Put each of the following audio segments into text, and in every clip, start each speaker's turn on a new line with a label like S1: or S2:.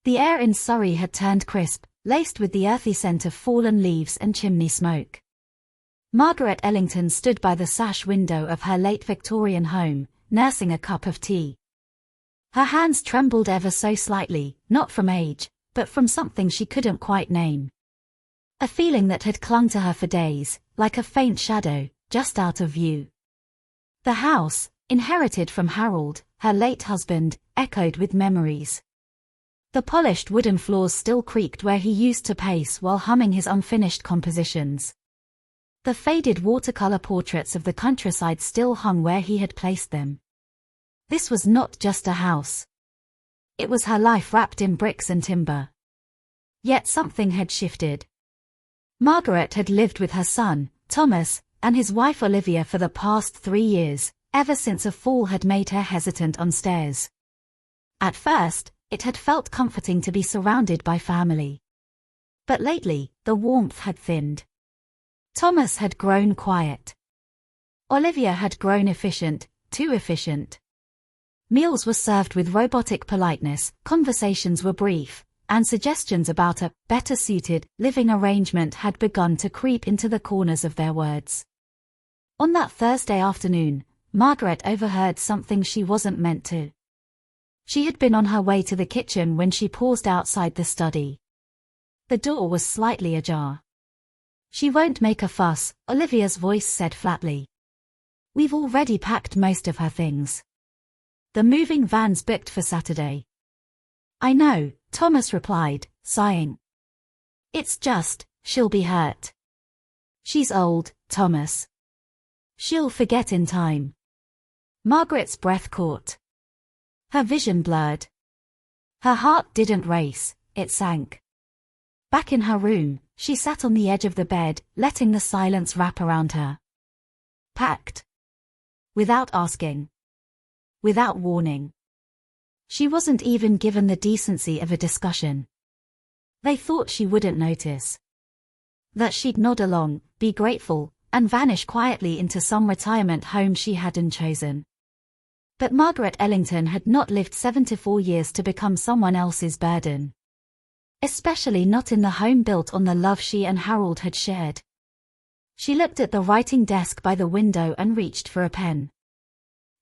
S1: The air in Surrey had turned crisp, laced with the earthy scent of fallen leaves and chimney smoke. Margaret Ellington stood by the sash window of her late Victorian home, nursing a cup of tea. Her hands trembled ever so slightly, not from age, but from something she couldn't quite name. A feeling that had clung to her for days, like a faint shadow, just out of view. The house, inherited from Harold, her late husband, echoed with memories. The polished wooden floors still creaked where he used to pace while humming his unfinished compositions. The faded watercolor portraits of the countryside still hung where he had placed them. This was not just a house. It was her life wrapped in bricks and timber. Yet something had shifted. Margaret had lived with her son, Thomas, and his wife Olivia for the past 3 years, ever since a fall had made her hesitant on stairs. At first, it had felt comforting to be surrounded by family. But lately, the warmth had thinned. Thomas had grown quiet. Olivia had grown efficient, too efficient. Meals were served with robotic politeness, conversations were brief, and suggestions about a better-suited living arrangement had begun to creep into the corners of their words. On that Thursday afternoon, Margaret overheard something she wasn't meant to. She had been on her way to the kitchen when she paused outside the study. The door was slightly ajar. "She won't make a fuss," Olivia's voice said flatly. "We've already packed most of her things. The moving van's booked for Saturday." "I know," Thomas replied, sighing. "It's just, she'll be hurt. She's old, Thomas. She'll forget in time." Margaret's breath caught. Her vision blurred. Her heart didn't race, it sank. Back in her room, she sat on the edge of the bed, letting the silence wrap around her. Packed. Without asking. Without warning. She wasn't even given the decency of a discussion. They thought she wouldn't notice. That she'd nod along, be grateful, and vanish quietly into some retirement home she hadn't chosen. But Margaret Ellington had not lived 74 years to become someone else's burden. Especially not in the home built on the love she and Harold had shared. She looked at the writing desk by the window and reached for a pen.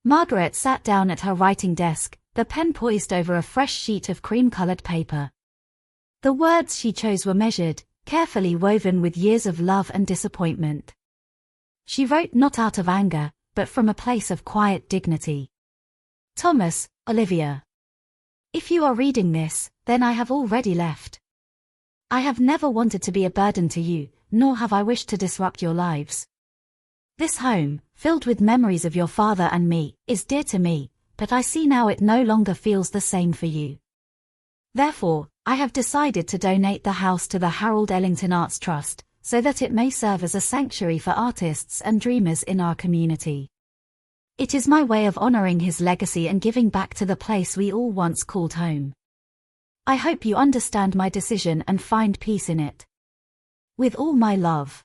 S1: Margaret sat down at her writing desk, the pen poised over a fresh sheet of cream-colored paper. The words she chose were measured, carefully woven with years of love and disappointment. She wrote not out of anger, but from a place of quiet dignity. "Thomas, Olivia. If you are reading this, then I have already left. I have never wanted to be a burden to you, nor have I wished to disrupt your lives. This home, filled with memories of your father and me, is dear to me, but I see now it no longer feels the same for you. Therefore, I have decided to donate the house to the Harold Ellington Arts Trust, so that it may serve as a sanctuary for artists and dreamers in our community. It is my way of honoring his legacy and giving back to the place we all once called home. I hope you understand my decision and find peace in it. With all my love.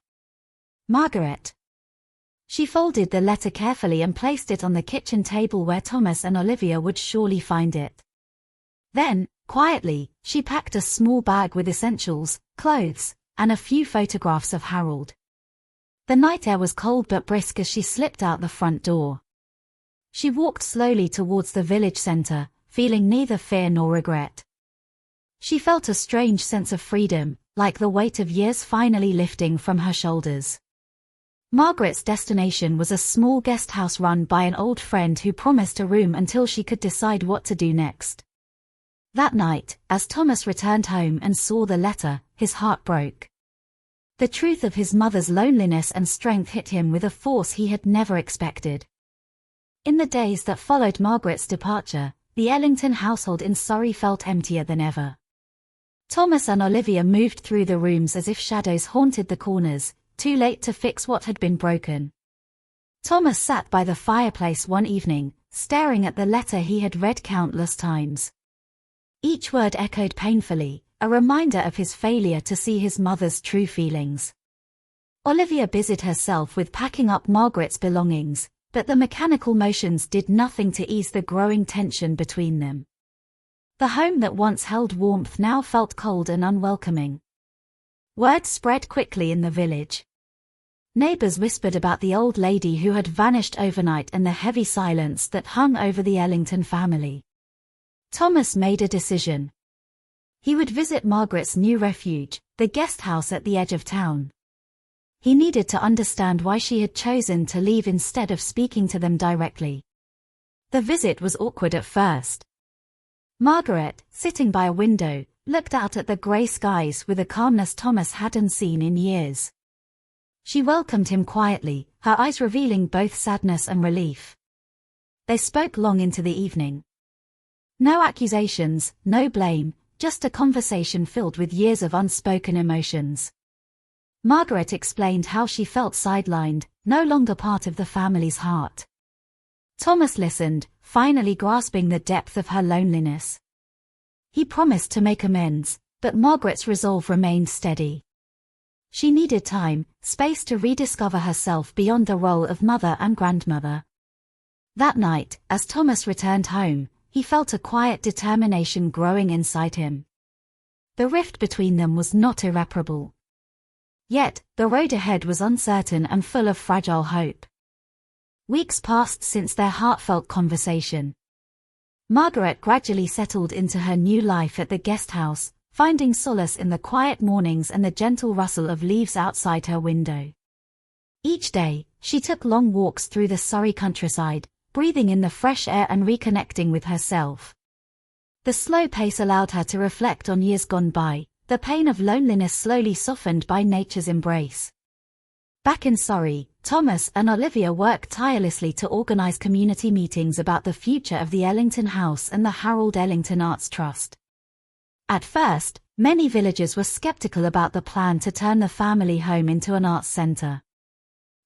S1: Margaret." She folded the letter carefully and placed it on the kitchen table where Thomas and Olivia would surely find it. Then, quietly, she packed a small bag with essentials, clothes, and a few photographs of Harold. The night air was cold but brisk as she slipped out the front door. She walked slowly towards the village center, feeling neither fear nor regret. She felt a strange sense of freedom, like the weight of years finally lifting from her shoulders. Margaret's destination was a small guest house run by an old friend who promised a room until she could decide what to do next. That night, as Thomas returned home and saw the letter, his heart broke. The truth of his mother's loneliness and strength hit him with a force he had never expected. In the days that followed Margaret's departure, the Ellington household in Surrey felt emptier than ever. Thomas and Olivia moved through the rooms as if shadows haunted the corners, too late to fix what had been broken. Thomas sat by the fireplace one evening, staring at the letter he had read countless times. Each word echoed painfully, a reminder of his failure to see his mother's true feelings. Olivia busied herself with packing up Margaret's belongings, but the mechanical motions did nothing to ease the growing tension between them. The home that once held warmth now felt cold and unwelcoming. Word spread quickly in the village. Neighbors whispered about the old lady who had vanished overnight and the heavy silence that hung over the Ellington family. Thomas made a decision. He would visit Margaret's new refuge, the guest house at the edge of town. He needed to understand why she had chosen to leave instead of speaking to them directly. The visit was awkward at first. Margaret, sitting by a window, looked out at the grey skies with a calmness Thomas hadn't seen in years. She welcomed him quietly, her eyes revealing both sadness and relief. They spoke long into the evening. No accusations, no blame, just a conversation filled with years of unspoken emotions. Margaret explained how she felt sidelined, no longer part of the family's heart. Thomas listened, finally grasping the depth of her loneliness. He promised to make amends, but Margaret's resolve remained steady. She needed time, space to rediscover herself beyond the role of mother and grandmother. That night, as Thomas returned home, he felt a quiet determination growing inside him. The rift between them was not irreparable. Yet, the road ahead was uncertain and full of fragile hope. Weeks passed since their heartfelt conversation. Margaret gradually settled into her new life at the guest house, finding solace in the quiet mornings and the gentle rustle of leaves outside her window. Each day, she took long walks through the Surrey countryside, breathing in the fresh air and reconnecting with herself. The slow pace allowed her to reflect on years gone by, the pain of loneliness slowly softened by nature's embrace. Back in Surrey, Thomas and Olivia worked tirelessly to organize community meetings about the future of the Ellington House and the Harold Ellington Arts Trust. At first, many villagers were skeptical about the plan to turn the family home into an arts center.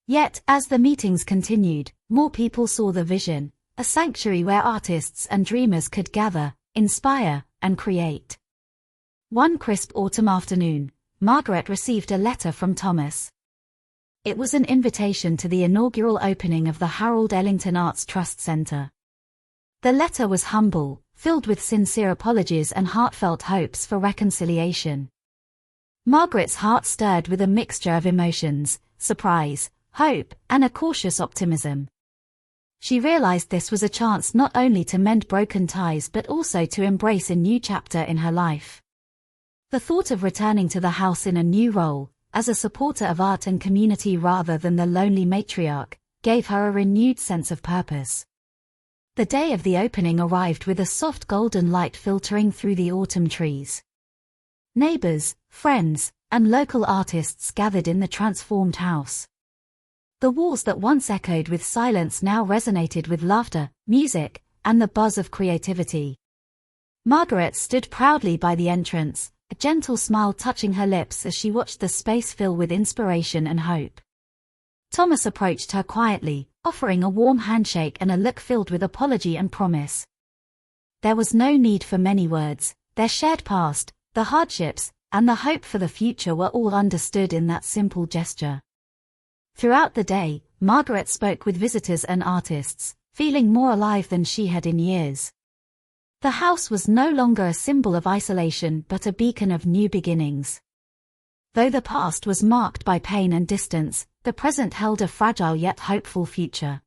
S1: Yet, as the meetings continued, more people saw the vision, a sanctuary where artists and dreamers could gather, inspire, and create. One crisp autumn afternoon, Margaret received a letter from Thomas. It was an invitation to the inaugural opening of the Harold Ellington Arts Trust Center. The letter was humble, filled with sincere apologies and heartfelt hopes for reconciliation. Margaret's heart stirred with a mixture of emotions, surprise, hope, and a cautious optimism. She realized this was a chance not only to mend broken ties but also to embrace a new chapter in her life. The thought of returning to the house in a new role, as a supporter of art and community rather than the lonely matriarch, gave her a renewed sense of purpose. The day of the opening arrived with a soft golden light filtering through the autumn trees. Neighbors, friends, and local artists gathered in the transformed house. The walls that once echoed with silence now resonated with laughter, music, and the buzz of creativity. Margaret stood proudly by the entrance, a gentle smile touching her lips as she watched the space fill with inspiration and hope. Thomas approached her quietly, offering a warm handshake and a look filled with apology and promise. There was no need for many words. Their shared past, the hardships, and the hope for the future were all understood in that simple gesture. Throughout the day, Margaret spoke with visitors and artists, feeling more alive than she had in years. The house was no longer a symbol of isolation but a beacon of new beginnings. Though the past was marked by pain and distance, the present held a fragile yet hopeful future.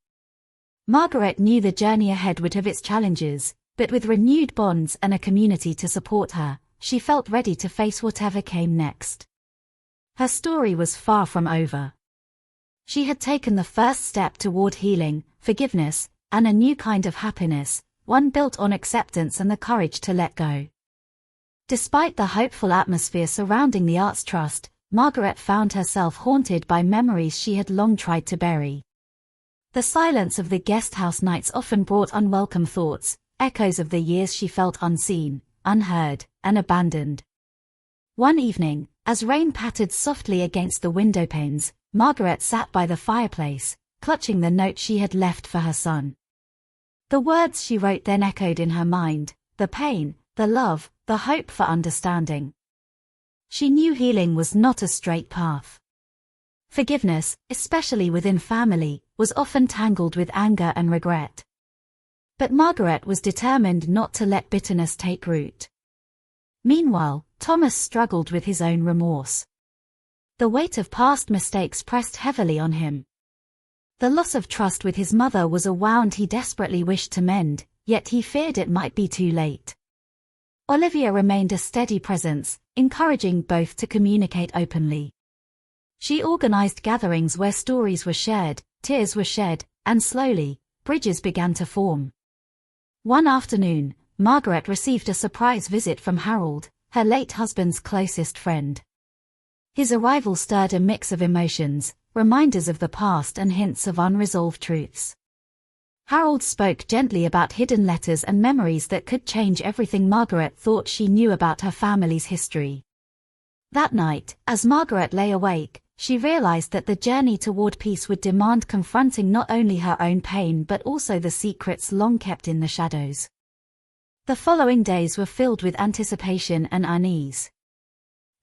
S1: Margaret knew the journey ahead would have its challenges, but with renewed bonds and a community to support her, she felt ready to face whatever came next. Her story was far from over. She had taken the first step toward healing, forgiveness, and a new kind of happiness, one built on acceptance and the courage to let go. Despite the hopeful atmosphere surrounding the Arts Trust, Margaret found herself haunted by memories she had long tried to bury. The silence of the guest house nights often brought unwelcome thoughts, echoes of the years she felt unseen, unheard, and abandoned. One evening, as rain pattered softly against the window panes, Margaret sat by the fireplace, clutching the note she had left for her son. The words she wrote then echoed in her mind, the pain, the love, the hope for understanding. She knew healing was not a straight path. Forgiveness, especially within family, was often tangled with anger and regret. But Margaret was determined not to let bitterness take root. Meanwhile, Thomas struggled with his own remorse. The weight of past mistakes pressed heavily on him. The loss of trust with his mother was a wound he desperately wished to mend, yet he feared it might be too late. Olivia remained a steady presence, encouraging both to communicate openly. She organized gatherings where stories were shared, tears were shed, and slowly, bridges began to form. One afternoon, Margaret received a surprise visit from Harold, her late husband's closest friend. His arrival stirred a mix of emotions, reminders of the past and hints of unresolved truths. Harold spoke gently about hidden letters and memories that could change everything Margaret thought she knew about her family's history. That night, as Margaret lay awake, she realized that the journey toward peace would demand confronting not only her own pain but also the secrets long kept in the shadows. The following days were filled with anticipation and unease.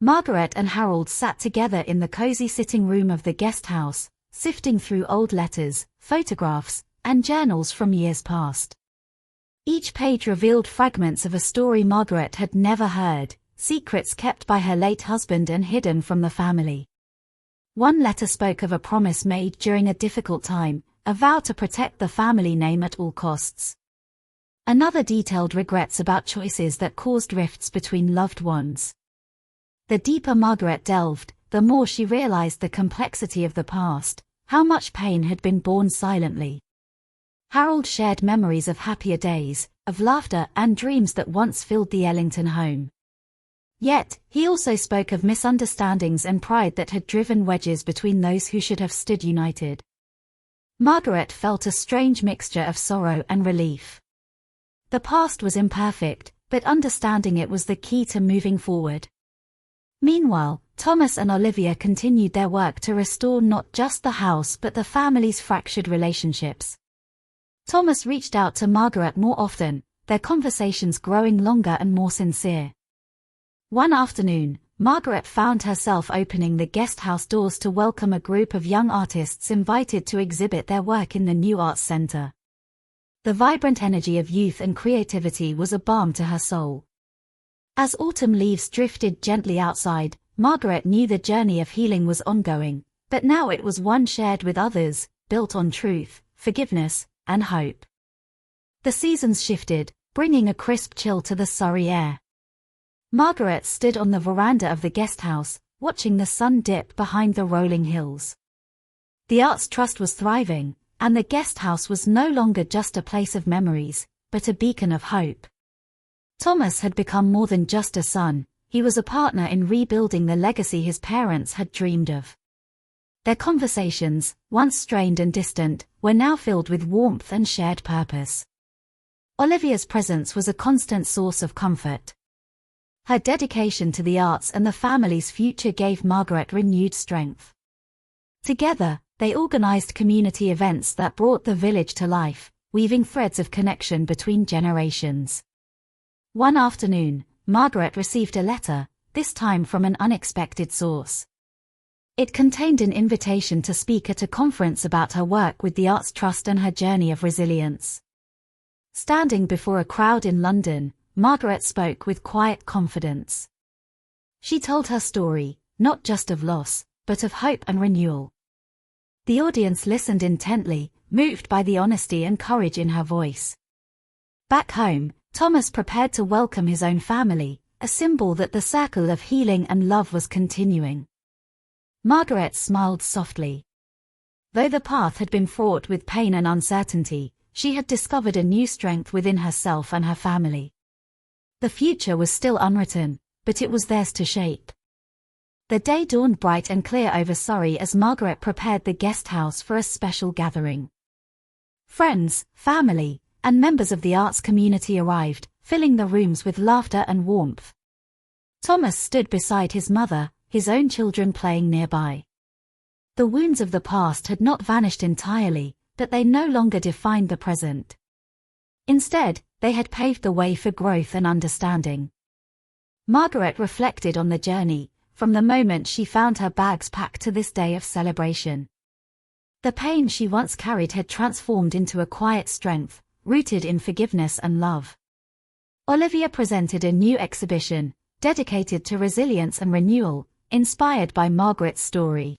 S1: Margaret and Harold sat together in the cozy sitting room of the guest house, sifting through old letters, photographs, and journals from years past. Each page revealed fragments of a story Margaret had never heard, secrets kept by her late husband and hidden from the family. One letter spoke of a promise made during a difficult time, a vow to protect the family name at all costs. Another detailed regrets about choices that caused rifts between loved ones. The deeper Margaret delved, the more she realized the complexity of the past, how much pain had been borne silently. Harold shared memories of happier days, of laughter and dreams that once filled the Ellington home. Yet, he also spoke of misunderstandings and pride that had driven wedges between those who should have stood united. Margaret felt a strange mixture of sorrow and relief. The past was imperfect, but understanding it was the key to moving forward. Meanwhile, Thomas and Olivia continued their work to restore not just the house but the family's fractured relationships. Thomas reached out to Margaret more often, their conversations growing longer and more sincere. One afternoon, Margaret found herself opening the guest house doors to welcome a group of young artists invited to exhibit their work in the new arts center. The vibrant energy of youth and creativity was a balm to her soul. As autumn leaves drifted gently outside, Margaret knew the journey of healing was ongoing, but now it was one shared with others, built on truth, forgiveness, and hope. The seasons shifted, bringing a crisp chill to the Surrey air. Margaret stood on the veranda of the guest house, watching the sun dip behind the rolling hills. The Arts Trust was thriving, and the guest house was no longer just a place of memories, but a beacon of hope. Thomas had become more than just a son, he was a partner in rebuilding the legacy his parents had dreamed of. Their conversations, once strained and distant, were now filled with warmth and shared purpose. Olivia's presence was a constant source of comfort. Her dedication to the arts and the family's future gave Margaret renewed strength. Together, they organized community events that brought the village to life, weaving threads of connection between generations. One afternoon, Margaret received a letter, this time from an unexpected source. It contained an invitation to speak at a conference about her work with the Arts Trust and her journey of resilience. Standing before a crowd in London, Margaret spoke with quiet confidence. She told her story, not just of loss, but of hope and renewal. The audience listened intently, moved by the honesty and courage in her voice. Back home, Thomas prepared to welcome his own family, a symbol that the circle of healing and love was continuing. Margaret smiled softly. Though the path had been fraught with pain and uncertainty, she had discovered a new strength within herself and her family. The future was still unwritten, but it was theirs to shape. The day dawned bright and clear over Surrey as Margaret prepared the guest house for a special gathering. Friends, family, and members of the arts community arrived, filling the rooms with laughter and warmth. Thomas stood beside his mother, his own children playing nearby. The wounds of the past had not vanished entirely, but they no longer defined the present. Instead, they had paved the way for growth and understanding. Margaret reflected on the journey, from the moment she found her bags packed to this day of celebration. The pain she once carried had transformed into a quiet strength, rooted in forgiveness and love. Olivia presented a new exhibition, dedicated to resilience and renewal, inspired by Margaret's story.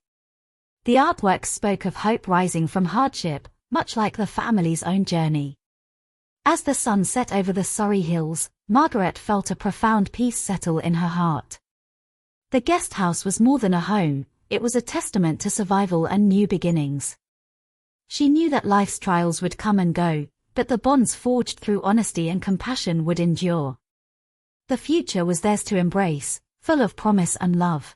S1: The artwork spoke of hope rising from hardship, much like the family's own journey. As the sun set over the Surrey hills, Margaret felt a profound peace settle in her heart. The guest house was more than a home, it was a testament to survival and new beginnings. She knew that life's trials would come and go, but the bonds forged through honesty and compassion would endure. The future was theirs to embrace, full of promise and love.